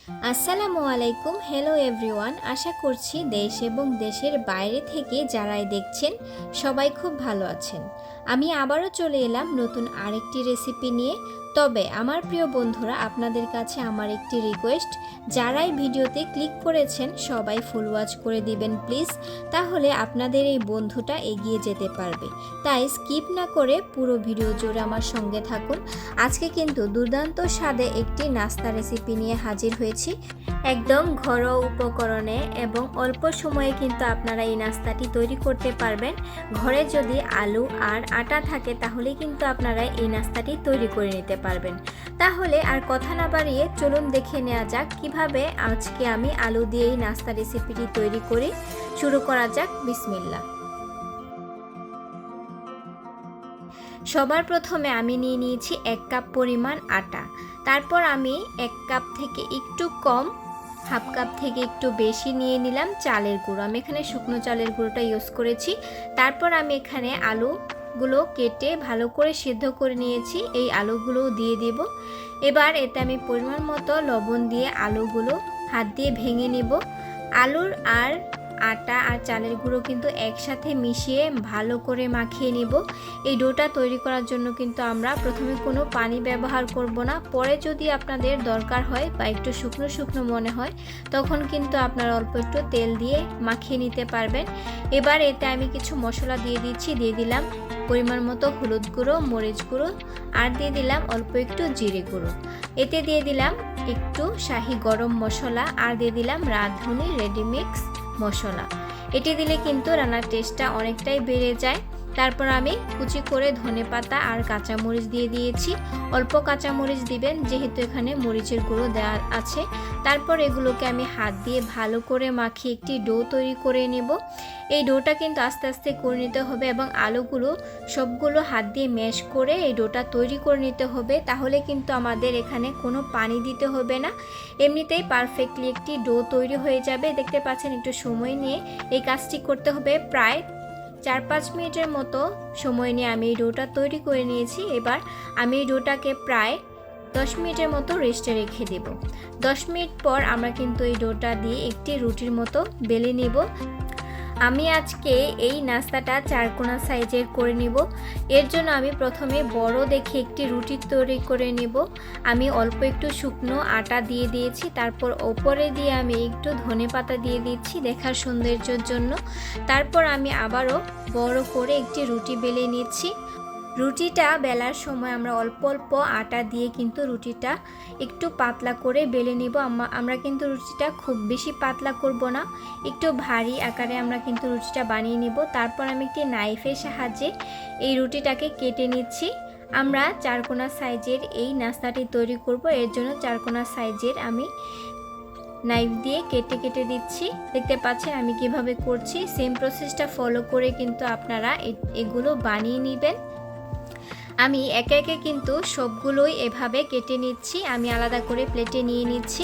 আসসালামু আলাইকুম। Hello everyone. আশা করছি দেশ এবং দেশের বাইরে থেকে যারাই দেখছেন সবাই খুব ভালো আছেন। আমি আবারও চলে এলাম নতুন আরেকটি রেসিপি নিয়ে। তবে আমার প্রিয় বন্ধুরা, আপনাদের কাছে আমার একটি রিকোয়েস্ট, যারাই ভিডিওতে ক্লিক করেছেন সবাই ফুল ওয়াচ করে দিবেন প্লিজ, তাহলে আপনাদের এই বন্ধুটা এগিয়ে যেতে পারবে। তাই স্কিপ না করে পুরো ভিডিও জুড়ে আমার সঙ্গে থাকুন। আজকে কিন্তু দুর্দান্ত স্বাদে একটি নাস্তা রেসিপি নিয়ে হাজির হয়েছি, একদম ঘরোয়া উপকরণে এবং অল্প সময়ে কিন্তু আপনারা এই নাস্তাটি তৈরি করতে পারবেন। ঘরে যদি আলু আর আটা থাকে তাহলে কিন্তু আপনারা এই নাস্তাটি তৈরি করে নিতে পারবেন। তাহলে আর কথা না বাড়িয়ে চলুন দেখে নেওয়া যাক কিভাবে আজকে আমি আলু দিয়ে এই নাস্তা রেসিপিটি তৈরি করি। শুরু করা যাক, বিসমিল্লাহ। সবার প্রথমে আমি নিয়ে নিয়েছি 1 কাপ পরিমাণ আটা। তারপর আমি 1 কাপ থেকে একটু কম, হাফ কাপ থেকে একটু বেশি নিয়ে নিলাম চালের গুঁড়ো। আমি এখানে শুকনো চালের গুঁড়োটা ইউজ করেছি। তারপর আমি এখানে আলুগুলো কেটে ভালো করে সিদ্ধ করে নিয়েছি, এই আলুগুলো দিয়ে দেব। এবার এতে আমি পরিমাণ মতো লবণ দিয়ে আলুগুলো হাত দিয়ে ভেঙে নেব। আলুর আর আটা আর চালের গুঁড়ো কিন্তু একসাথে মিশিয়ে ভালো করে মাখিয়ে নেব। এই ডোটা তৈরি করার জন্য কিন্তু আমরা প্রথমে কোনো পানি ব্যবহার করব না। পরে যদি আপনাদের দরকার হয় বা একটু শুকনো শুকনো মনে হয় তখন কিন্তু আপনারা অল্প একটু তেল দিয়ে মাখিয়ে নিতে পারবেন। এবার এতে আমি কিছু মশলা দিয়ে দিচ্ছি। দিয়ে দিলাম পরিমাণ মতো হলুদ গুঁড়ো, মরিচ গুঁড়ো আর দিয়ে দিলাম অল্প একটু জিরে গুঁড়ো। এতে দিয়ে দিলাম একটু শাহি গরম মশলা আর দিয়ে দিলাম রাঁধুনি রেডিমিক্স মশলা। এটি দিলে কিন্তু রান্নার টেস্টটা অনেকটাই বেড়ে যায়। তারপর আমি কুচি করে ধনেপাতা আর কাঁচামরিচ দিয়ে দিয়েছি। অল্প কাঁচামরিচ দিবেন যেহেতু এখানে মরিচের গুঁড়ো দেওয়া আছে। তারপর এগুলোকে আমি হাত দিয়ে ভালো করে মাখিয়ে একটি ডো তৈরি করে নেব। এই ডোটা কিন্তু আস্তে আস্তে করে নিতে হবে এবং আলুগুলো সবগুলো হাত দিয়ে ম্যাশ করে এই ডোটা তৈরি করে নিতে হবে। তাহলে কিন্তু আমাদের এখানে কোনো পানি দিতে হবে না, এমনিতেই পারফেক্টলি একটি ডো তৈরি হয়ে যাবে। দেখতে পাচ্ছেন একটু সময় নিয়ে এই কাজটি করতে হবে। প্রায় 4-5 মিনিটের মতো সময় নিয়ে আমি এই ডোটা তৈরি করে নিয়েছি। এবার আমি এই ডোটাকে প্রায় 10 মিনিটের মতো রেস্টে রেখে দেব। 10 মিনিট পর আমরা কিন্তু এই ডোটা দিয়ে একটি রুটির মতো বেলে নেব। আমি আজকে এই নাস্তাটা 4 কোনা সাইজের করে নেব। এর জন্য আমি প্রথমে বড় দেখে একটি রুটি তৈরি করে নেব। আমি অল্প একটু শুকনো আটা দিয়ে দিয়েছি, তারপর ওপরে দিয়ে আমি একটু ধনেপাতা দিয়ে দিচ্ছি দেখার সৌন্দর্যের জন্য। তারপর আমি আবারও বড় করে একটি রুটি বেলে নিচ্ছি। রুটিটা বেলার সময় আমরা অল্প অল্প আটা দিয়ে কিন্তু রুটিটা একটু পাতলা করে বেলে নিব। আমরা কিন্তু রুটিটা খুব বেশি পাতলা করব না, একটু ভারী আকারে আমরা কিন্তু রুটিটা বানিয়ে নিব। তারপর আমি একটি নাইফের সাহায্যে এই রুটিটাকে কেটে নিচ্ছি। আমরা 4 কোনা সাইজের এই নাস্তাটি তৈরি করব, এর জন্য 4 কোনা সাইজের আমি নাইফ দিয়ে কেটে কেটে দিচ্ছি। দেখতে পাচ্ছেন আমি কিভাবে করছি। সেম প্রসেসটা ফলো করে কিন্তু আপনারা এগুলো বানিয়ে নেবেন। আমি একে একে কিন্তু সবগুলোই এভাবে কেটে নিচ্ছি। আমি আলাদা করে প্লেটে নিয়ে নিচ্ছি।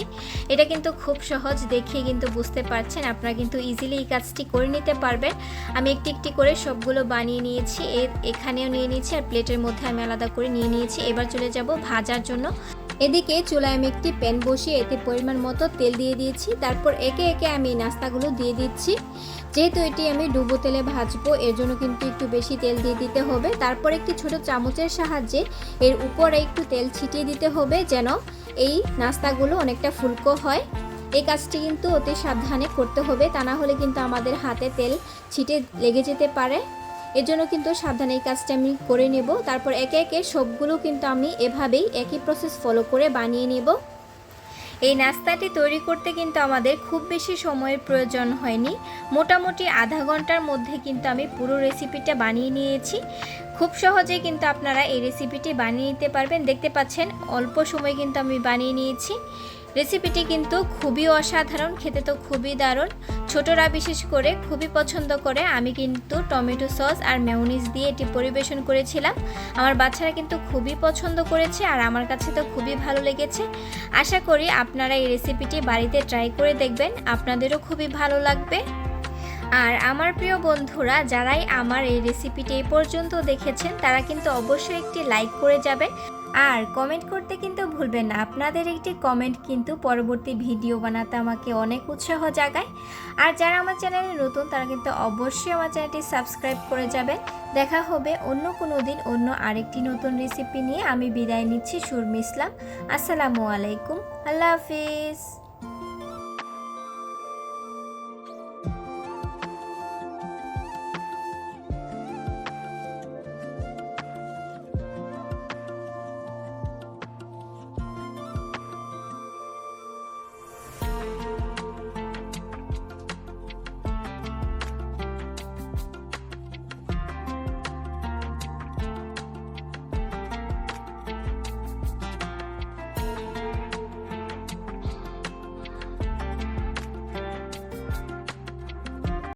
এটা কিন্তু খুব সহজ, দেখে কিন্তু বুঝতে পারছেন। আপনারা কিন্তু ইজিলি এই কাজটি করে নিতে পারবেন। আমি একটি একটি করে সবগুলো বানিয়ে নিয়েছি, এখানেও নিয়ে নিয়েছি আর প্লেটের মধ্যে আমি আলাদা করে নিয়ে নিয়েছি। এবার চলে যাব ভাজার জন্য। এদিকে চুলায় আমি একটি প্যান বসিয়ে এতে পরিমাণ মতো তেল দিয়ে দিয়েছি। তারপর একে একে আমি নাস্তাগুলো দিয়ে দিচ্ছি। যেহেতু এটি আমি ডুবো তেলে ভাজবো এর জন্য কিন্তু একটু বেশি তেল দিয়ে দিতে হবে। তারপর একটি ছোট চামচের সাহায্যে এর উপরে একটু তেল ছিটিয়ে দিতে হবে যেন এই নাস্তাগুলো অনেকটা ফুলকো হয়। এই কাজটি কিন্তু অতি সাবধানে করতে হবে, তা না হলে কিন্তু আমাদের হাতে তেল ছিটে লেগে যেতে পারে। এর জন্য কিন্তু সাবধানে এই কাজটা আমি করে নেব। তারপর একে একে সবগুলো কিন্তু আমি এভাবেই একই প্রসেস ফলো করে বানিয়ে নেব। এই নাস্তাটি তৈরি করতে কিন্তু আমাদের খুব বেশি সময়ের প্রয়োজন হয়নি। মোটামুটি আধা ঘন্টার মধ্যে কিন্তু আমি পুরো রেসিপিটা বানিয়ে নিয়েছি। খুব সহজে কিন্তু আপনারা এই রেসিপিটি বানিয়ে নিতে পারবেন। দেখতে পাচ্ছেন অল্প সময় কিন্তু আমি বানিয়ে নিয়েছি। রেসিপিটি কিন্তু খুবই অসাধারণ, খেতে তো খুবই দারুণ। ছোটরা বিশেষ করে খুবই পছন্দ করে। আমি কিন্তু টমেটো সস আর মেয়োনিজ দিয়ে এটি পরিবেশন করেছিলাম। আমার বাচ্চারা কিন্তু খুবই পছন্দ করেছে আর আমার কাছে তো খুবই ভালো লেগেছে। আশা করি আপনারা এই রেসিপিটি বাড়িতে ট্রাই করে দেখবেন, আপনাদেরও খুবই ভালো লাগবে। আর আমার প্রিয় বন্ধুরা, যারাই আমার এই রেসিপিটি এই পর্যন্ত দেখেছেন তারা কিন্তু অবশ্যই একটি লাইক করে যাবেন। আর কমেন্ট করতে কিন্তু ভুলবেন না, আপনাদের একটি কমেন্ট কিন্তু পরবর্তী ভিডিও বানাতে আমাকে অনেক উৎসাহ জাগায়। আর যারা আমার চ্যানেলে নতুন তারা কিন্তু অবশ্যই আমার চ্যানেলটি সাবস্ক্রাইব করে যাবেন। দেখা হবে অন্য কোনো দিন অন্য আরেকটি নতুন রেসিপি নিয়ে। আমি বিদায় নিচ্ছি, সুরমি ইসলাম। আসসালামু আলাইকুম, আল্লাহ হাফিজ।